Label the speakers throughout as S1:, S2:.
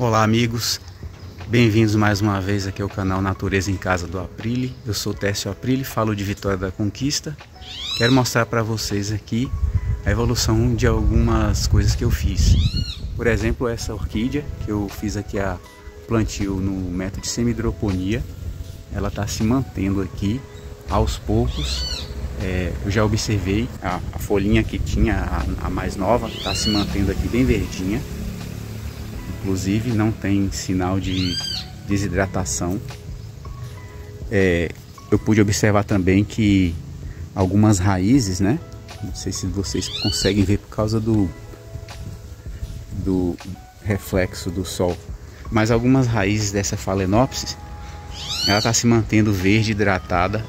S1: Olá amigos, bem-vindos mais uma vez aqui ao canal Natureza em Casa do Aprile. Eu sou Técio Aprile, falo de Vitória da Conquista. Quero mostrar para vocês aqui a evolução de algumas coisas que eu fiz. Por exemplo, essa orquídea que eu fiz aqui a plantio no método de semi-hidroponia. Ela está se mantendo aqui aos poucos. Eu já observei a folhinha que tinha, a mais nova, está se mantendo aqui bem verdinha. Inclusive não tem sinal de desidratação. Eu pude observar também que algumas raízes, né? Não sei se vocês conseguem ver por causa do reflexo do sol, mas algumas raízes dessa Phalaenopsis, ela está se mantendo verde, hidratada.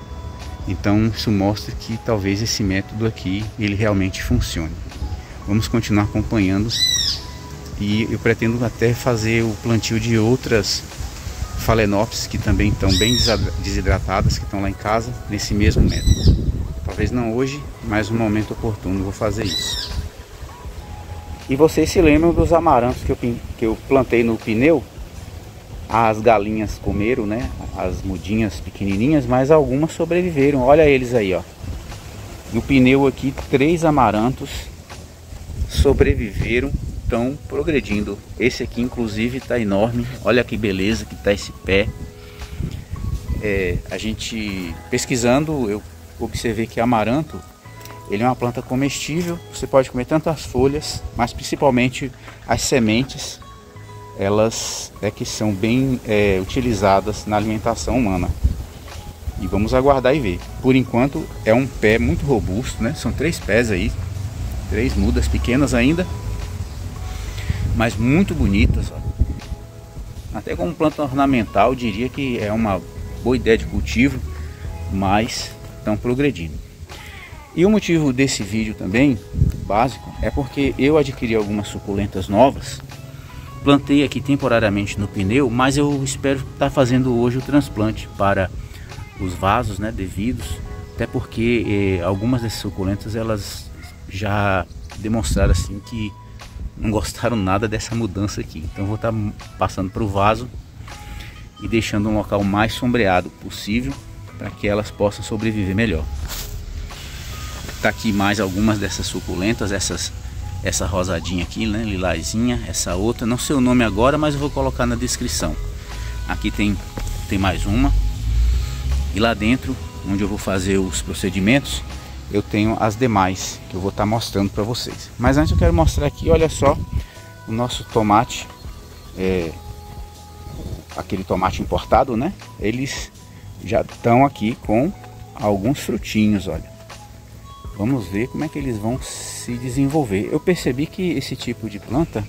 S1: Então isso mostra que talvez esse método aqui ele realmente funcione. Vamos continuar acompanhando. E eu pretendo até fazer o plantio de outras Phalaenopsis que também estão bem desidratadas, que estão lá em casa, nesse mesmo método. Talvez não hoje, mas no momento oportuno vou fazer isso. E vocês se lembram dos amarantos que eu plantei no pneu? As galinhas comeram, né? As mudinhas pequenininhas, mas algumas sobreviveram. Olha eles aí, ó. No pneu aqui, 3 amarantos sobreviveram. Estão progredindo. Esse aqui inclusive está enorme. Olha que beleza que está esse pé. A gente pesquisando, eu observei que amaranto ele é uma planta comestível. Você pode comer tanto as folhas, mas principalmente as sementes. Elas que são bem utilizadas na alimentação humana. E vamos aguardar e ver. Por enquanto é um pé muito robusto, né? São 3 pés aí, 3 mudas pequenas ainda, mas muito bonitas, ó. Até como planta ornamental, diria que é uma boa ideia de cultivo, mas estão progredindo. E o motivo desse vídeo também, básico, é porque eu adquiri algumas suculentas novas. Plantei aqui temporariamente no pneu, mas eu espero estar fazendo hoje o transplante para os vasos, né, devidos, até porque algumas dessas suculentas elas já demonstraram assim que não gostaram nada dessa mudança aqui. Então vou estar passando para o vaso e deixando um local mais sombreado possível para que elas possam sobreviver melhor. Tá aqui mais algumas dessas suculentas, essa rosadinha aqui, né, lilazinha, essa outra, não sei o nome agora, mas eu vou colocar na descrição. Aqui tem mais uma. E lá dentro, onde eu vou fazer os procedimentos, eu tenho as demais que eu vou estar mostrando para vocês. Mas antes eu quero mostrar aqui, olha só, o nosso tomate, aquele tomate importado, né? Eles já estão aqui com alguns frutinhos, olha. Vamos ver como é que eles vão se desenvolver. Eu percebi que esse tipo de planta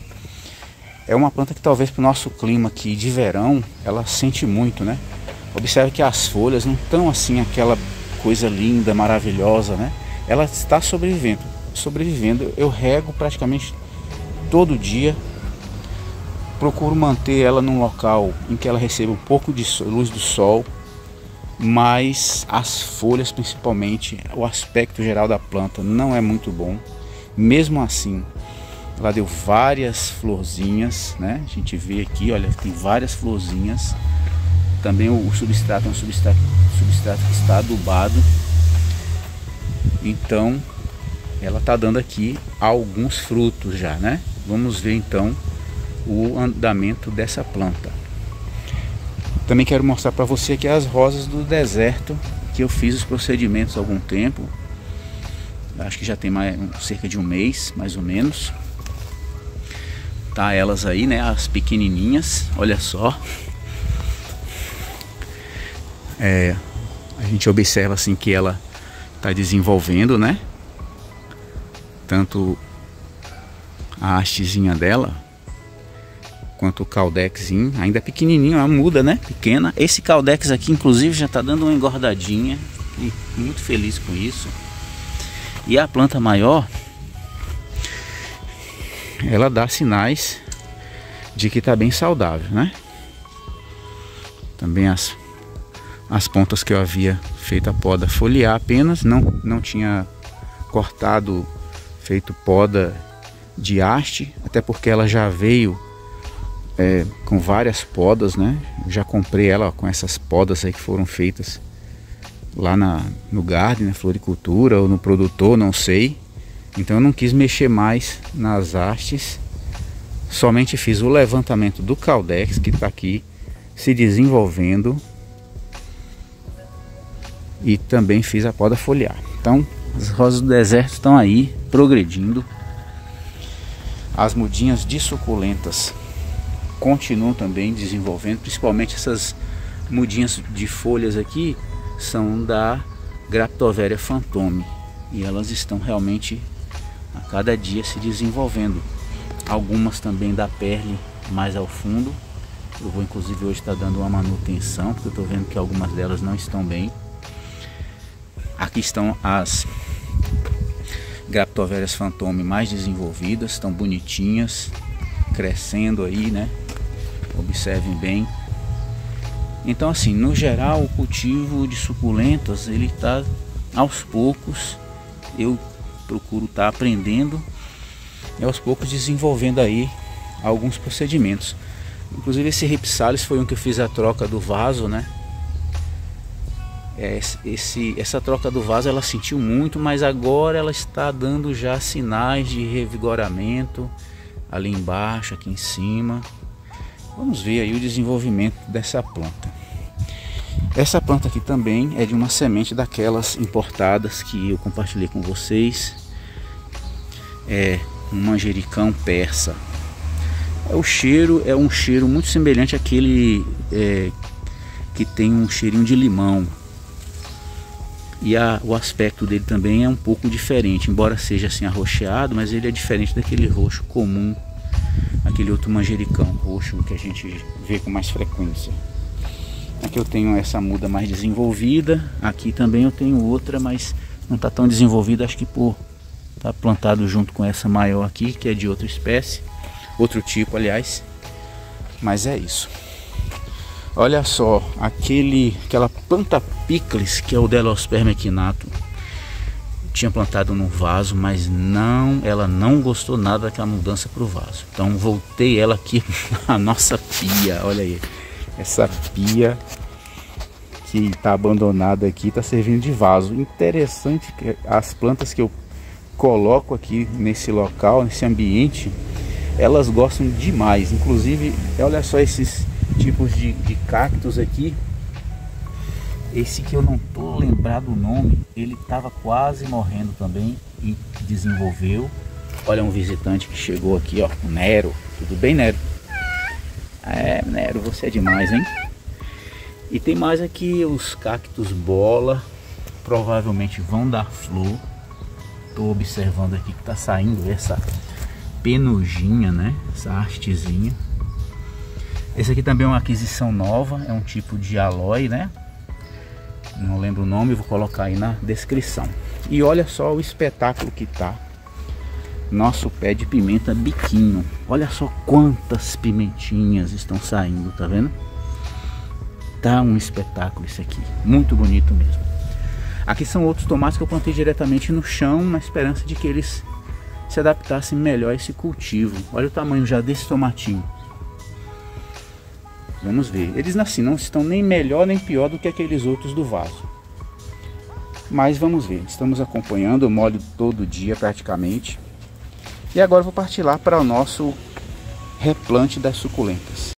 S1: é uma planta que talvez para o nosso clima aqui de verão, ela sente muito, né? Observe que as folhas não estão assim aquela coisa linda, maravilhosa, né? Ela está sobrevivendo. Eu rego praticamente todo dia. Procuro manter ela num local em que ela receba um pouco de luz do sol, mas as folhas, principalmente, o aspecto geral da planta não é muito bom. Mesmo assim, ela deu várias florzinhas, né? A gente vê aqui, olha, tem várias florzinhas. Também o substrato é um substrato que está adubado. Então ela está dando aqui alguns frutos já, né? Vamos ver então o andamento dessa planta. Também quero mostrar para você aqui as rosas do deserto, que eu fiz os procedimentos há algum tempo. Acho que já tem cerca de um mês, mais ou menos. Tá elas aí, né? As pequenininhas, olha só. A gente observa assim que ela está desenvolvendo, né? Tanto a hastezinha dela quanto o caudexinho, ainda é pequenininho, uma muda, né? Pequena. Esse caudex aqui, inclusive, já está dando uma engordadinha e muito feliz com isso. E a planta maior, ela dá sinais de que está bem saudável, né? Também as pontas que eu havia feito a poda foliar apenas, não tinha cortado, feito poda de haste, até porque ela já veio com várias podas, né? Já comprei ela com essas podas aí que foram feitas lá no Garden, na floricultura ou no produtor, não sei. Então eu não quis mexer mais nas hastes. Somente fiz o levantamento do Caldex, que está aqui se desenvolvendo, e também fiz a poda foliar. Então as rosas do deserto estão aí progredindo. As mudinhas de suculentas continuam também desenvolvendo, principalmente essas mudinhas de folhas aqui são da Graptoveria Fantome, e elas estão realmente a cada dia se desenvolvendo. Algumas também da Perle mais ao fundo. Eu vou inclusive hoje estar dando uma manutenção, porque eu estou vendo que algumas delas não estão bem. Aqui estão as Graptoverias Fantome mais desenvolvidas, estão bonitinhas, crescendo aí, né? Observem bem. Então assim, no geral o cultivo de suculentas ele está aos poucos, eu procuro estar aprendendo e aos poucos desenvolvendo aí alguns procedimentos. Inclusive esse Rhipsalis foi um que eu fiz a troca do vaso, né? Essa troca do vaso ela sentiu muito, mas agora ela está dando já sinais de revigoramento ali embaixo, aqui em cima. Vamos ver aí o desenvolvimento dessa planta. Essa planta aqui também é de uma semente daquelas importadas que eu compartilhei com vocês. É um manjericão persa. O cheiro é um cheiro muito semelhante àquele que tem um cheirinho de limão. E o aspecto dele também é um pouco diferente, embora seja assim arroxeado, mas ele é diferente daquele roxo comum, aquele outro manjericão roxo que a gente vê com mais frequência. Aqui eu tenho essa muda mais desenvolvida, aqui também eu tenho outra, mas não está tão desenvolvida, acho que por estar plantado junto com essa maior aqui, que é de outra espécie, outro tipo aliás, mas é isso. Olha só, aquela planta picles, que é o Delosperma equinatum, tinha plantado no vaso, mas ela não gostou nada daquela mudança para o vaso. Então voltei ela aqui na nossa pia. Olha aí, essa pia que está abandonada aqui está servindo de vaso. Interessante que as plantas que eu coloco aqui nesse local, nesse ambiente, elas gostam demais. Inclusive, olha só esses tipos de cactos aqui. Esse que eu não tô lembrado o nome, ele estava quase morrendo também e desenvolveu. Olha um visitante que chegou aqui, ó, o Nero. Tudo bem, Nero? Nero, você é demais, hein? E tem mais aqui os cactos bola, provavelmente vão dar flor. Tô observando aqui que tá saindo essa penugem, né? Essa hastezinha. Esse aqui também é uma aquisição nova, é um tipo de aloe, né? Não lembro o nome, vou colocar aí na descrição. E olha só o espetáculo que tá nosso pé de pimenta biquinho. Olha só quantas pimentinhas estão saindo, tá vendo? Tá um espetáculo isso aqui, muito bonito mesmo. Aqui são outros tomates que eu plantei diretamente no chão, na esperança de que eles se adaptassem melhor a esse cultivo. Olha o tamanho já desse tomatinho. Vamos ver, eles assim não estão nem melhor nem pior do que aqueles outros do vaso. Mas vamos ver, estamos acompanhando, eu molho todo dia praticamente. E agora eu vou partir lá para o nosso replante das suculentas.